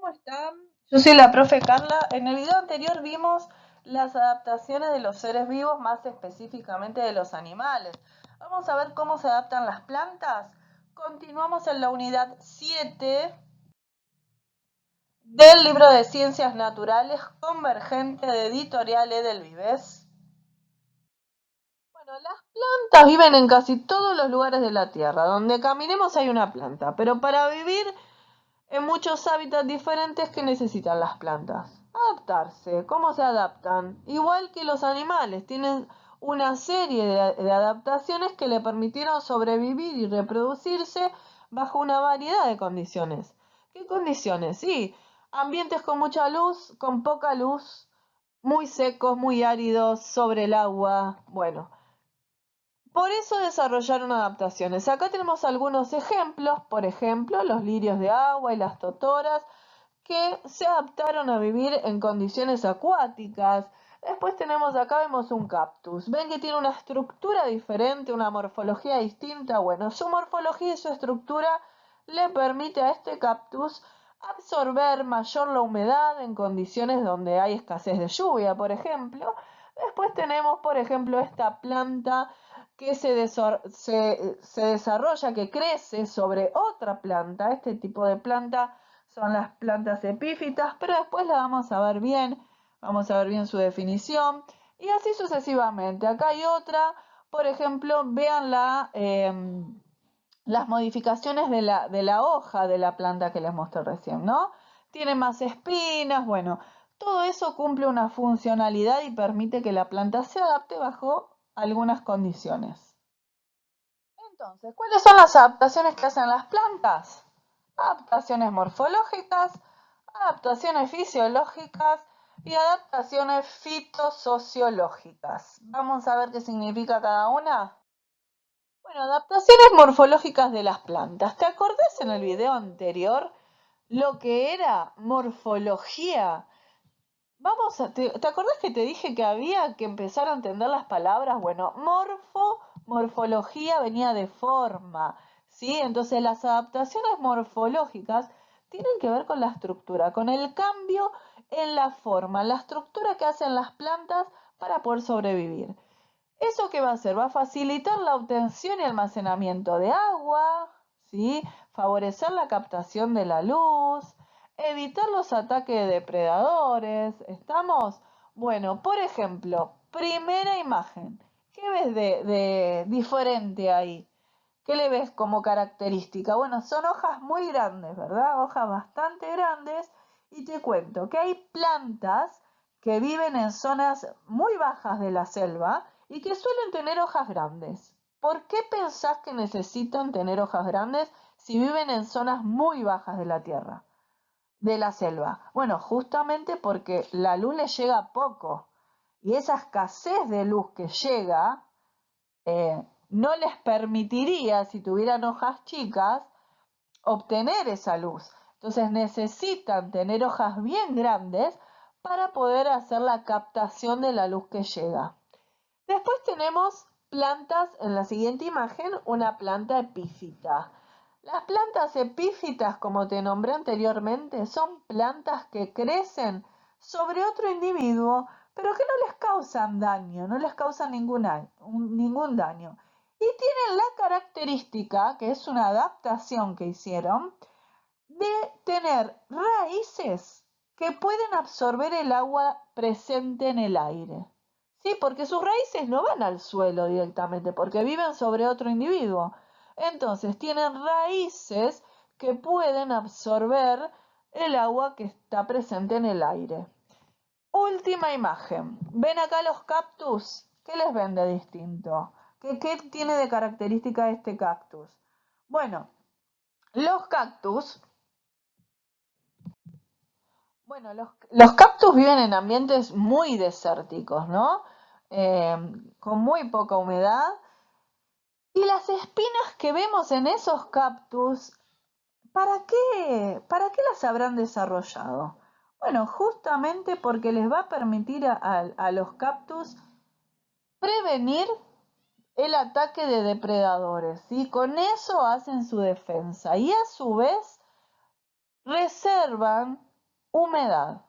¿Cómo están? Yo soy la profe Carla. En el video anterior vimos las adaptaciones de los seres vivos, más específicamente de los animales. Vamos a ver cómo se adaptan las plantas. Continuamos en la unidad 7 del libro de Ciencias Naturales Convergente de Editorial Edelvives. Bueno, las plantas viven en casi todos los lugares de la Tierra. Donde caminemos hay una planta, pero para vivir en muchos hábitats diferentes que necesitan las plantas. Adaptarse. ¿Cómo se adaptan? Igual que los animales, tienen una serie de adaptaciones que le permitieron sobrevivir y reproducirse bajo una variedad de condiciones. ¿Qué condiciones? Sí, ambientes con mucha luz, con poca luz, muy secos, muy áridos, sobre el agua. Bueno, por eso desarrollaron adaptaciones. Acá tenemos algunos ejemplos, por ejemplo, los lirios de agua y las totoras, que se adaptaron a vivir en condiciones acuáticas. Después tenemos acá, vemos un cactus. Ven que tiene una estructura diferente, una morfología distinta. Bueno, su morfología y su estructura le permite a este cactus absorber mayor la humedad en condiciones donde hay escasez de lluvia, por ejemplo. Después tenemos, por ejemplo, esta planta que se desarrolla, que crece sobre otra planta. Este tipo de planta son las plantas epífitas, pero después la vamos a ver bien su definición, y así sucesivamente. Acá hay otra, por ejemplo, vean las modificaciones de la hoja de la planta que les mostré recién, ¿no? Tiene más espinas, bueno, todo eso cumple una funcionalidad y permite que la planta se adapte bajo algunas condiciones. Entonces, ¿cuáles son las adaptaciones que hacen las plantas? Adaptaciones morfológicas, adaptaciones fisiológicas y adaptaciones fitosociológicas. Vamos a ver qué significa cada una. Bueno, adaptaciones morfológicas de las plantas. ¿Te acordás en el video anterior lo que era morfología? ¿Te acordás que te dije que había que empezar a entender las palabras? Bueno, morfología venía de forma, ¿sí? Entonces las adaptaciones morfológicas tienen que ver con la estructura, con el cambio en la forma, la estructura que hacen las plantas para poder sobrevivir. ¿Eso qué va a hacer? Va a facilitar la obtención y almacenamiento de agua, ¿sí? Favorecer la captación de la luz, evitar los ataques de depredadores. ¿Estamos? Bueno, por ejemplo, primera imagen. ¿Qué ves de diferente ahí? ¿Qué le ves como característica? Bueno, son hojas muy grandes, ¿verdad? Hojas bastante grandes. Y te cuento que hay plantas que viven en zonas muy bajas de la selva y que suelen tener hojas grandes. ¿Por qué pensás que necesitan tener hojas grandes si viven en zonas muy bajas de la tierra, de la selva? Bueno, justamente porque la luz les llega poco y esa escasez de luz que llega no les permitiría, si tuvieran hojas chicas, obtener esa luz. Entonces necesitan tener hojas bien grandes para poder hacer la captación de la luz que llega. Después tenemos plantas, en la siguiente imagen, una planta epífita. Las plantas epífitas, como te nombré anteriormente, son plantas que crecen sobre otro individuo, pero que no les causan daño, no les causan ningún daño. Y tienen la característica, que es una adaptación que hicieron, de tener raíces que pueden absorber el agua presente en el aire. Sí, porque sus raíces no van al suelo directamente, porque viven sobre otro individuo. Entonces tienen raíces que pueden absorber el agua que está presente en el aire. Última imagen. ¿Ven acá los cactus? ¿Qué les ven de distinto? ¿Qué tiene de característica este cactus? Bueno, los cactus Bueno, los cactus viven en ambientes muy desérticos, ¿no? Eh, con muy poca humedad. Y las espinas que vemos en esos cactus, ¿para qué? ¿Para qué las habrán desarrollado? Bueno, justamente porque les va a permitir a los cactus prevenir el ataque de depredadores, ¿sí? Con eso hacen su defensa y a su vez reservan humedad.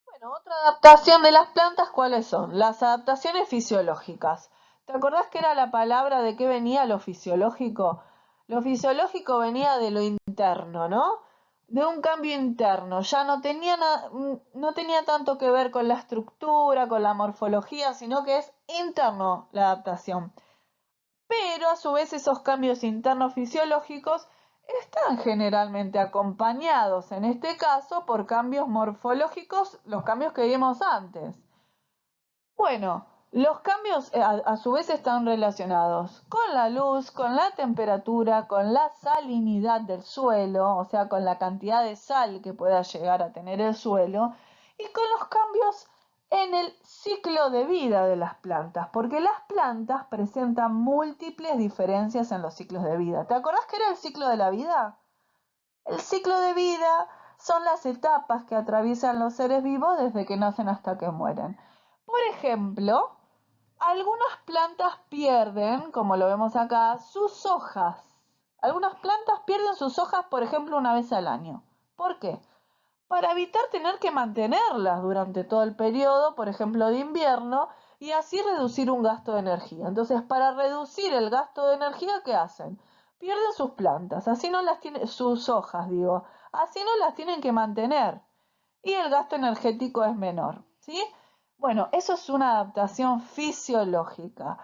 Bueno, otra adaptación de las plantas, ¿cuáles son? Las adaptaciones fisiológicas. ¿Te acordás que era la palabra de qué venía lo fisiológico? Lo fisiológico venía de lo interno, ¿no? De un cambio interno. Ya no tenía tanto que ver con la estructura, con la morfología, sino que es interno la adaptación. Pero a su vez esos cambios internos fisiológicos están generalmente acompañados, en este caso, por cambios morfológicos, los cambios que vimos antes. Bueno, los cambios a su vez están relacionados con la luz, con la temperatura, con la salinidad del suelo, o sea, con la cantidad de sal que pueda llegar a tener el suelo, y con los cambios en el ciclo de vida de las plantas, porque las plantas presentan múltiples diferencias en los ciclos de vida. ¿Te acordás qué era el ciclo de la vida? El ciclo de vida son las etapas que atraviesan los seres vivos desde que nacen hasta que mueren. Por ejemplo, algunas plantas pierden, como lo vemos acá, sus hojas. Algunas plantas pierden sus hojas, por ejemplo, una vez al año. ¿Por qué? Para evitar tener que mantenerlas durante todo el periodo, por ejemplo, de invierno, y así reducir un gasto de energía. Entonces, para reducir el gasto de energía, ¿qué hacen? Pierden sus plantas, así no las tienen, sus hojas, digo, así no las tienen que mantener y el gasto energético es menor, ¿sí? Bueno, eso es una adaptación fisiológica.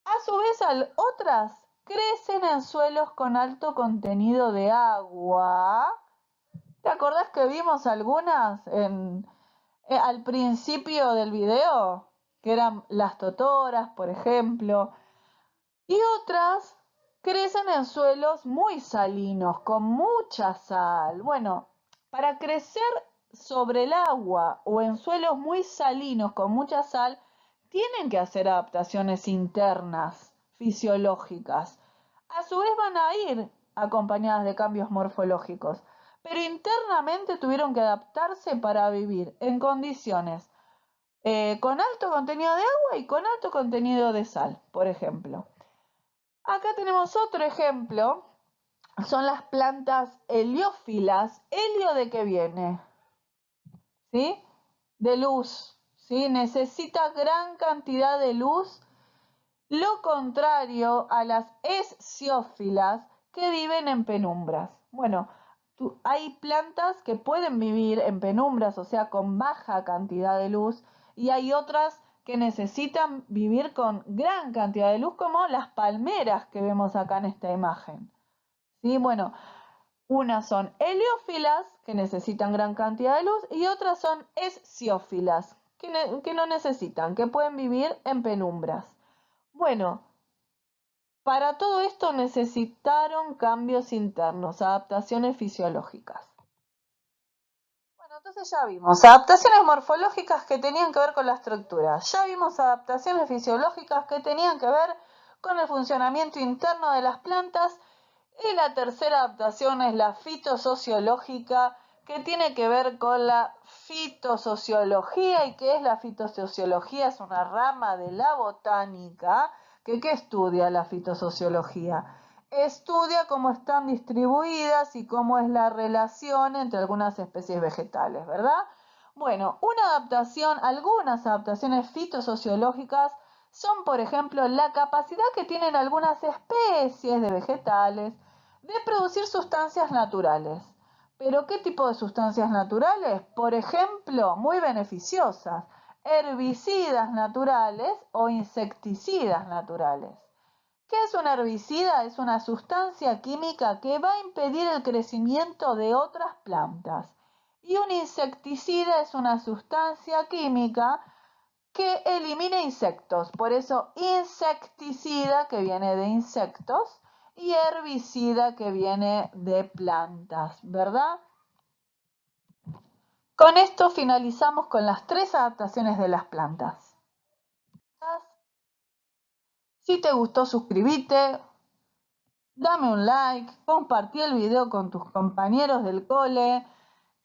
A su vez, otras crecen en suelos con alto contenido de agua. ¿Te acordás que vimos algunas al principio del video? Que eran las totoras, por ejemplo. Y otras crecen en suelos muy salinos, con mucha sal. Bueno, para crecer sobre el agua o en suelos muy salinos con mucha sal, tienen que hacer adaptaciones internas, fisiológicas. A su vez van a ir acompañadas de cambios morfológicos, pero internamente tuvieron que adaptarse para vivir en condiciones con alto contenido de agua y con alto contenido de sal, por ejemplo. Acá tenemos otro ejemplo, son las plantas heliófilas. ¿Helio de qué viene? ¿Sí? De luz, ¿sí? Necesita gran cantidad de luz, lo contrario a las esciófilas que viven en penumbras. Bueno, hay plantas que pueden vivir en penumbras, o sea, con baja cantidad de luz, y hay otras que necesitan vivir con gran cantidad de luz, como las palmeras que vemos acá en esta imagen. ¿Sí? Bueno, unas son heliófilas, que necesitan gran cantidad de luz, y otras son esciófilas, que no necesitan, que pueden vivir en penumbras. Bueno, para todo esto necesitaron cambios internos, adaptaciones fisiológicas. Bueno, entonces ya vimos adaptaciones morfológicas que tenían que ver con la estructura. Ya vimos adaptaciones fisiológicas que tenían que ver con el funcionamiento interno de las plantas. Y la tercera adaptación es la fitosociológica, que tiene que ver con la fitosociología. ¿Y qué es la fitosociología? Es una rama de la botánica que ¿qué estudia la fitosociología? Estudia cómo están distribuidas y cómo es la relación entre algunas especies vegetales, ¿verdad? Bueno, algunas adaptaciones fitosociológicas son, por ejemplo, la capacidad que tienen algunas especies de vegetales de producir sustancias naturales. ¿Pero qué tipo de sustancias naturales? Por ejemplo, muy beneficiosas, herbicidas naturales o insecticidas naturales. ¿Qué es un herbicida? Es una sustancia química que va a impedir el crecimiento de otras plantas. Y un insecticida es una sustancia química que elimina insectos. Por eso insecticida, que viene de insectos, y herbicida, que viene de plantas, ¿verdad? Con esto finalizamos con las 3 adaptaciones de las plantas. Si te gustó, suscríbete, dame un like, compartí el video con tus compañeros del cole.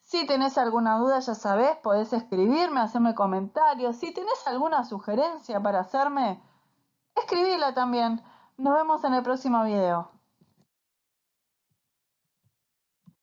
Si tenés alguna duda, ya sabés, podés escribirme, hacerme comentarios. Si tenés alguna sugerencia para hacerme, escribila también. Nos vemos en el próximo video.